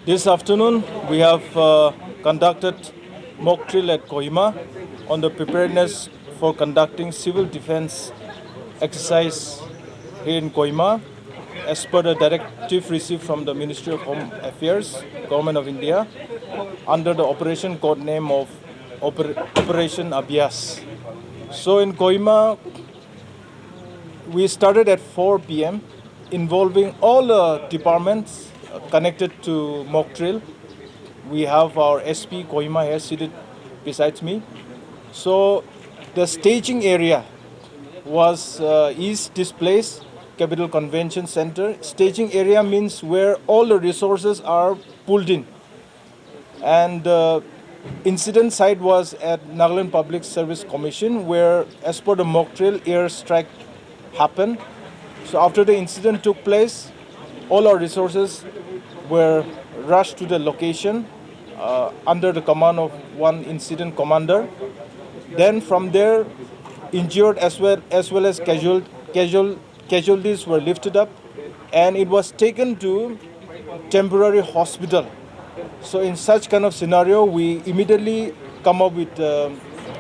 This afternoon, we have conducted mock drill at Kohima on the preparedness for conducting civil defense exercise here in Kohima, as per the directive received from the Ministry of Home Affairs, Government of India, under the operation code name of Operation Abhyas. So in Kohima, we started at 4 p.m., involving all departments connected to mock drill. We have our SP Kohima here seated besides me. So the staging area is this place, Capital Convention Center. Staging area means where all the resources are pulled in. And the incident site was at Nagaland Public Service Commission, where, as per the mock drill, airstrike happened. So after the incident took place, all our resources were rushed to the location under the command of one incident commander. Then from there, injured as well as casualties were lifted up, and it was taken to temporary hospital. So in such kind of scenario, we immediately come up with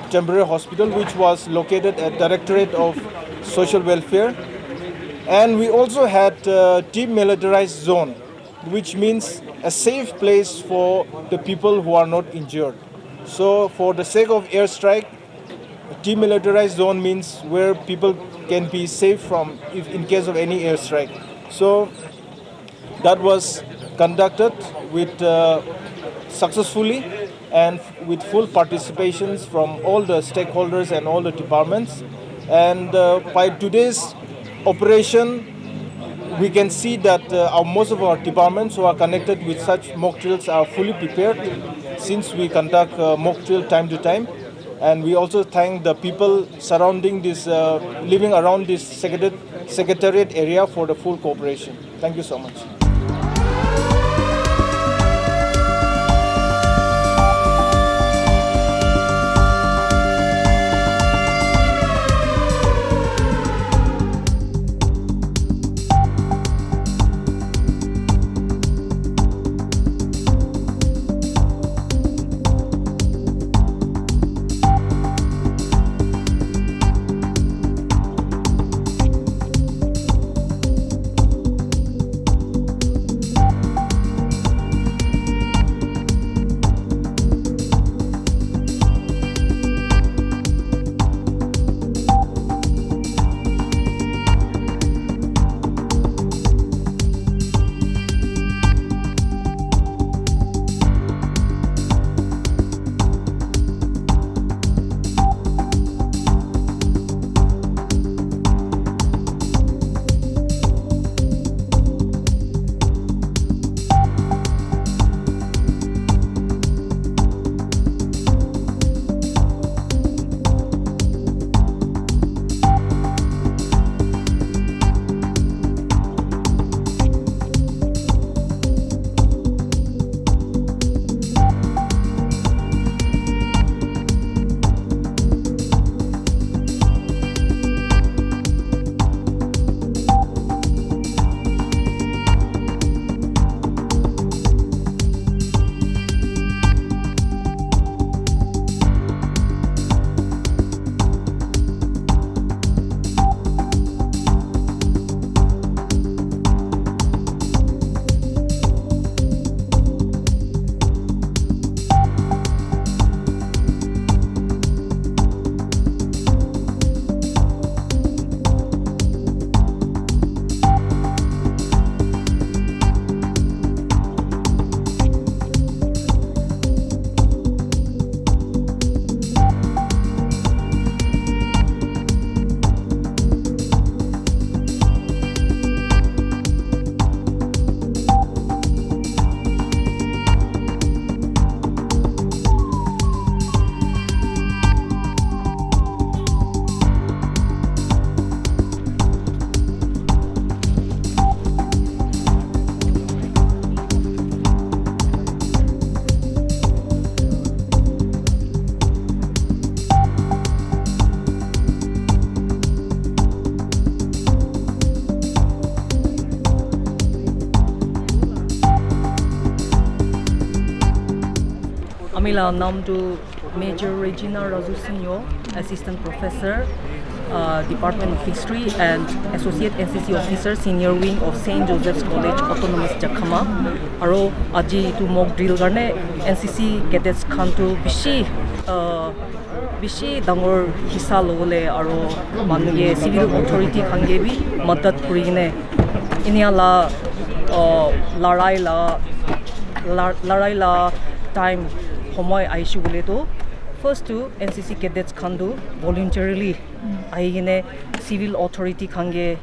temporary hospital, which was located at Directorate of Social Welfare. And we also had demilitarized zone, which means a safe place for the people who are not injured. So for the sake of airstrike, demilitarized zone means where people can be safe from if in case of any airstrike. So that was conducted with successfully and with full participations from all the stakeholders and all the departments. And by today's operation, we can see that most of our departments who are connected with such mock drills are fully prepared, since we conduct mock drill time to time. And we also thank the people surrounding this, living around this secretariat area for the full cooperation. Thank you so much. Amila Namdu Major Regina Razusinho, Assistant Professor, Department of History and Associate NCC Officer, Senior Wing of St. Joseph's College, Autonomous Jakhama. Aro aji tu mock drill garne NCC cadets khantu bishi dangor hissa lole aro manuye civil authority khange bi madad kurine inia la larai la time homoy aishu bole to first to NCC cadets khandu voluntarily aigine civil authority khange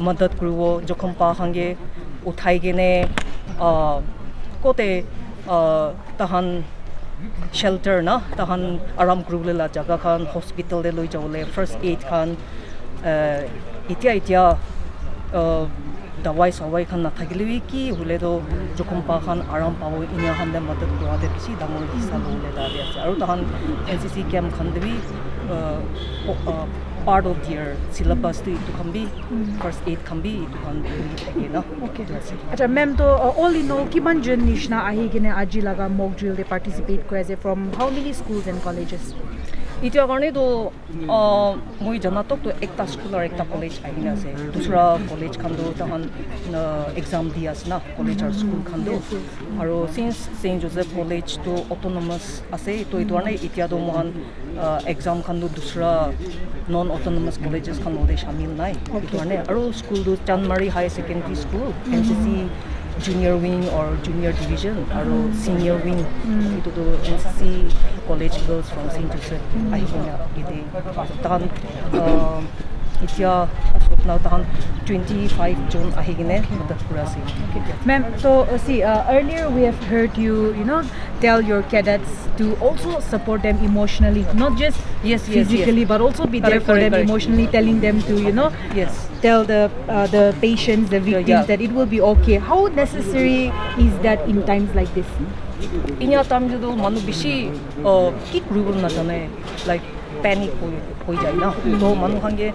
madad kuribo jokhom pa khange uthai gene kote tahan shelter na tahan aram kurula jaga khan hospital de loi jawle first aid khan itia dawai sawai khan na thagilwi ki hule do jokhom pa khan aram pawo inya han de madad kurwa de bishi damol hissa lole da de ase aru tahan NCC camp khan debi part of their syllabus to kambi first aid kambi to kan thake na okay acha ma'am to all in all kiman jan nishna ahi gene aji laga mock drill they participate kore from how many schools and colleges इतिया करने तो मुझे जाना तो एकता school और एकता college आई ना से दूसरा college खंडो तहन एग्जाम दिया ना कॉलेज और स्कूल खंडो और सिंस सेंट जोसेफ कॉलेज तो ऑटोनोमस असे तो इतवाने इतिया तो मोहन एग्जाम खंडो दूसरा नॉन ऑटोनोमस कॉलेजेस खंडो दे शामिल नहीं इतवाने और स्कूल दो Chandmari high secondary school NCC junior wing or junior division aro senior wing itu to NCC college girls from St. Joseph ahina ide tan itya now tan 25 June ahigine madat kurasi ma'am so see earlier we have heard you tell your cadets to also support them emotionally not just physically but also be there for them emotionally telling them to tell the patients the victims that it will be okay how necessary is that in times like this inya time do manu bishi kik rule na jane like panic hoi jai na to manu hange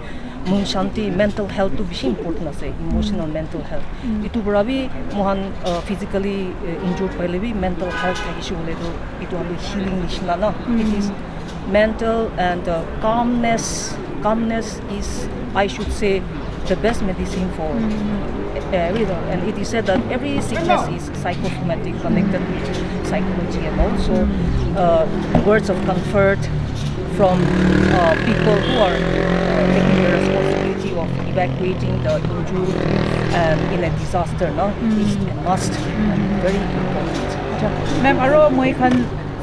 mun shanti mental health to bishi important ase emotional mental health itu barabi mohan physically injured paile bi mental health ka issue hole to itu alu healing nishna na it is mental and calmness is I should say the best medicine for everyone and it is said that every sickness is psychosomatic connected with psychology and also words of comfort from people who are taking the responsibility of evacuating the injured in a disaster is a must and very important ma'am aro moi khan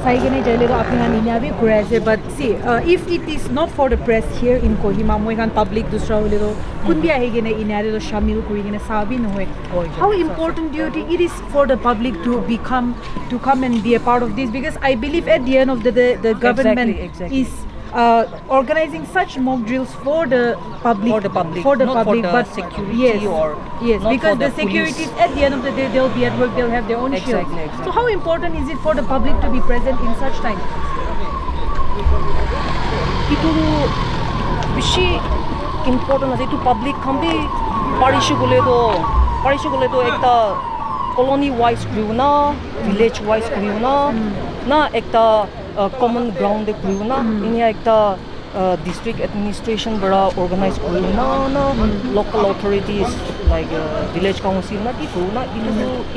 saigene jaile ro apni han inya bi kuraise but see if it is not for the press here in Kohima moi khan public dusra hole ro kun bi ahigene inya re ro shamil kurigene sabi no hoy how important do you think it is for the public to come and be a part of this because I believe at the end of the government exactly. is organizing such mock drills for the public not but for the security yes because the security at the end of the day they'll be at work they'll have their own shields so how important is it for the public to be present in such time itu bishi important ase to public khambi parishu gole to ekta colony wise crew na village wise crew na ekta common ground de crew na inya ekta district administration bara organize kori na local authorities like village council na itu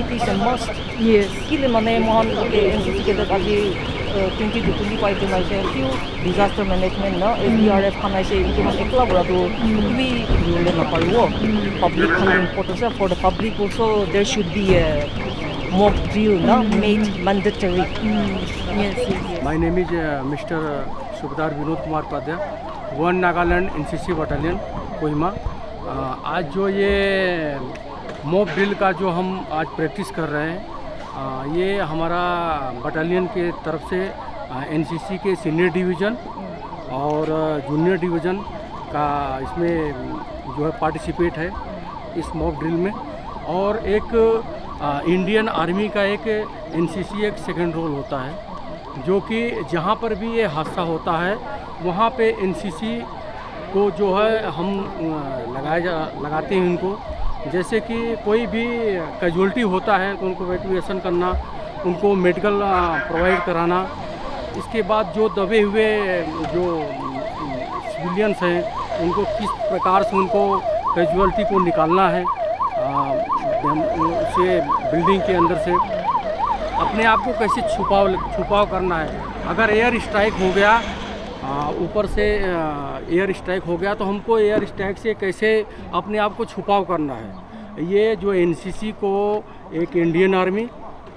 it is a must yes kile mane mohan NCC ke da 20 to 25 jun aise few disaster management na SDRF khan aise itu man ekla bora to we rule na paribo public khan important for the public also there should be a mock drill made mandatory yes my name is Mr. Subhadar Vinod Kumar Padya 1 Nagaland NCC battalion Kohima आज जो ये mock drill का जो हम आज practice कर रहे हैं ये हमारा बटालियन के तरफ से एनसीसी के सीनियर डिवीज़न और जूनियर डिवीज़न का इसमें जो है पार्टिसिपेट है इस मॉक ड्रिल में और एक इंडियन आर्मी का एक एनसीसी एक सेकंड रोल होता है जो कि जहाँ पर भी ये हादसा होता है वहाँ पे एनसीसी को जो है हम लगाते हैं इनको जैसे कि कोई भी कैजुअल्टी होता है तो उनको इवैक्यूएशन करना उनको मेडिकल प्रोवाइड कराना। इसके बाद जो दबे हुए जो सिविलियंस हैं उनको किस प्रकार से उनको कैजुअलिटी को निकालना है से बिल्डिंग के अंदर से, अपने आप को कैसे छुपाव करना है। अगर एयर स्ट्राइक हो गया, ऊपर से एयर स्ट्राइक हो गया, तो हमको एयर स्ट्राइक से कैसे अपने आप को छुपाव करना है। ये जो एनसीसी को एक इंडियन आर्मी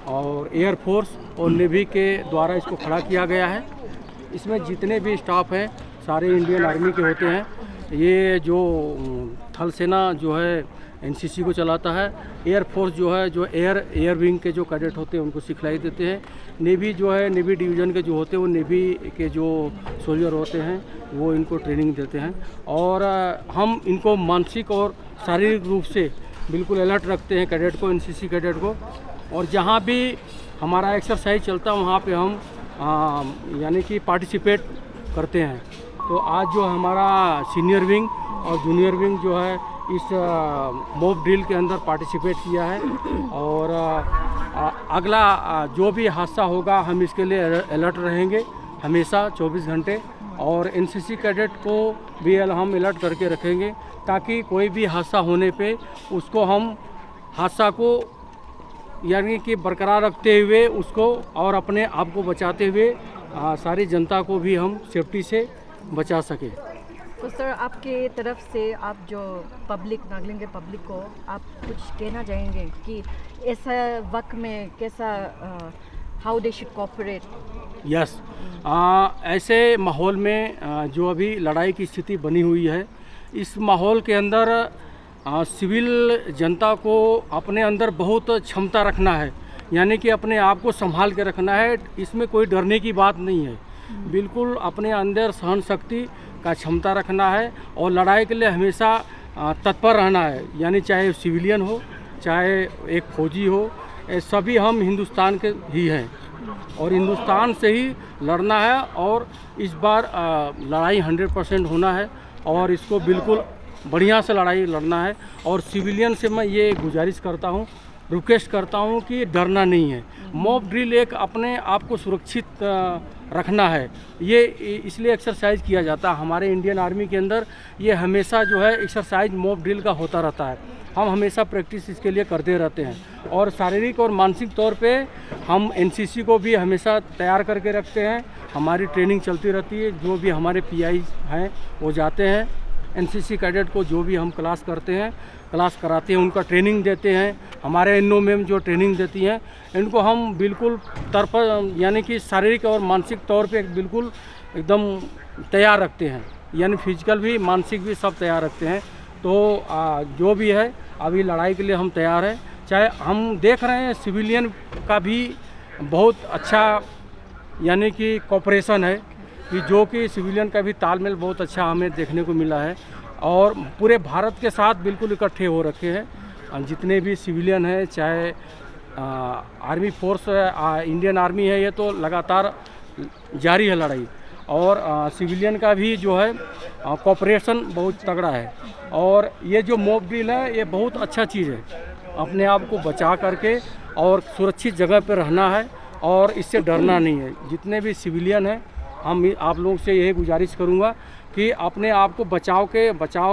और एयर फोर्स और नेवी के द्वारा इसको खड़ा किया गया है। इसमें जितने भी स्टाफ हैं सारे इंडियन आर्मी के होते हैं। ये जो थल सेना जो है एनसीसी को चलाता है। एयर फोर्स जो है जो एयर विंग के जो कैडेट होते हैं उनको सिखलाई देते हैं। नेवी जो है नेवी डिवीज़न के जो होते हैं वो नेवी के जो सोल्जर होते हैं वो इनको ट्रेनिंग देते हैं। और हम इनको मानसिक और शारीरिक रूप से बिल्कुल अलर्ट रखते हैं कैडेट को, एनसीसी कैडेट को। और जहाँ भी हमारा एक्सरसाइज चलता है वहाँ पे हम यानी कि पार्टिसिपेट करते हैं। तो आज जो हमारा सीनियर विंग और जूनियर विंग जो है इस मॉक ड्रिल के अंदर पार्टिसिपेट किया है। और अगला जो भी हादसा होगा हम इसके लिए अलर्ट रहेंगे हमेशा 24 घंटे। और एनसीसी कैडेट को भी हम अलर्ट करके रखेंगे ताकि कोई भी हादसा होने पे उसको हम हादसा को यानी कि बरकरार रखते हुए उसको और अपने आप को बचाते हुए सारी जनता को भी हम सेफ्टी से बचा सके। तो सर आपके तरफ से आप जो पब्लिक नागालैंड के पब्लिक को आप कुछ कहना चाहेंगे कि ऐसा वक्त में कैसा how they should cooperate? Yes, ऐसे माहौल में जो अभी लड़ाई की स्थिति बनी हुई है, इस माहौल के अंदर सिविल जनता को अपने अंदर बहुत क्षमता रखना है, यानी कि अपने आप को संभाल के रखना है। इसमें कोई डरने की बात नहीं है, बिल्कुल अपने अंदर सहन शक्ति का क्षमता रखना है और लड़ाई के लिए हमेशा तत्पर रहना है। यानी चाहे सिविलियन हो चाहे एक फौजी हो, सभी हम हिंदुस्तान के ही हैं और हिंदुस्तान से ही लड़ना है। और इस बार लड़ाई 100% होना है और इसको बिल्कुल बढ़िया से लड़ाई लड़ना है। और सिविलियन से मैं ये गुजारिश करता हूँ, रिक्वेस्ट करता हूँ कि डरना नहीं है। मॉक ड्रिल एक अपने आप को सुरक्षित रखना है, ये इसलिए एक्सरसाइज किया जाता है। हमारे इंडियन आर्मी के अंदर ये हमेशा जो है एक्सरसाइज मॉक ड्रिल का होता रहता है। हम हमेशा प्रैक्टिस इसके लिए करते रहते हैं। और शारीरिक और मानसिक तौर पे हम एनसीसी को भी हमेशा तैयार करके रखते हैं। हमारी ट्रेनिंग चलती रहती है, जो भी हमारे पीआई हैं वो जाते हैं एनसीसी कैडेट को, जो भी हम क्लास करते हैं क्लास कराते हैं, उनका ट्रेनिंग देते हैं। हमारे एनओ मैम जो ट्रेनिंग देती हैं इनको हम बिल्कुल यानी कि शारीरिक और मानसिक तौर पे बिल्कुल एकदम तैयार रखते हैं, यानी फिजिकल भी मानसिक भी सब तैयार रखते हैं। तो जो भी है अभी लड़ाई के लिए हम तैयार हैं। चाहे हम देख रहे हैं सिविलियन का भी बहुत अच्छा यानी कि कोऑपरेशन है, कि जो कि सिविलियन का भी तालमेल बहुत अच्छा हमें देखने को मिला है। और पूरे भारत के साथ बिल्कुल इकट्ठे हो रखे हैं जितने भी सिविलियन हैं, चाहे आर्मी फोर्स है, इंडियन आर्मी है, ये तो लगातार जारी है लड़ाई। और सिविलियन का भी जो है कोऑपरेशन बहुत तगड़ा है। और ये जो मॉक ड्रिल है ये बहुत अच्छा चीज़ है, अपने आप को बचा करके और सुरक्षित जगह पर रहना है और इससे डरना नहीं है। जितने भी सिविलियन हैं हम आप लोगों से यही गुजारिश करूंगा कि अपने आप को बचाव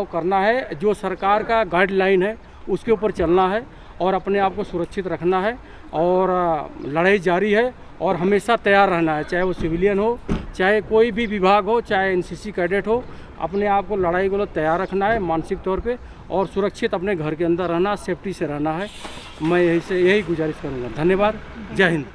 करना है, जो सरकार का गाइडलाइन है उसके ऊपर चलना है और अपने आप को सुरक्षित रखना है। और लड़ाई जारी है और हमेशा तैयार रहना है, चाहे वो सिविलियन हो चाहे कोई भी विभाग हो, चाहे एनसीसी कैडेट हो, अपने आप को लड़ाई को तैयार रखना है मानसिक तौर पे और सुरक्षित अपने घर के अंदर रहना, सेफ्टी से रहना है। मैं यही गुजारिश करूँगा। धन्यवाद। जय हिंद।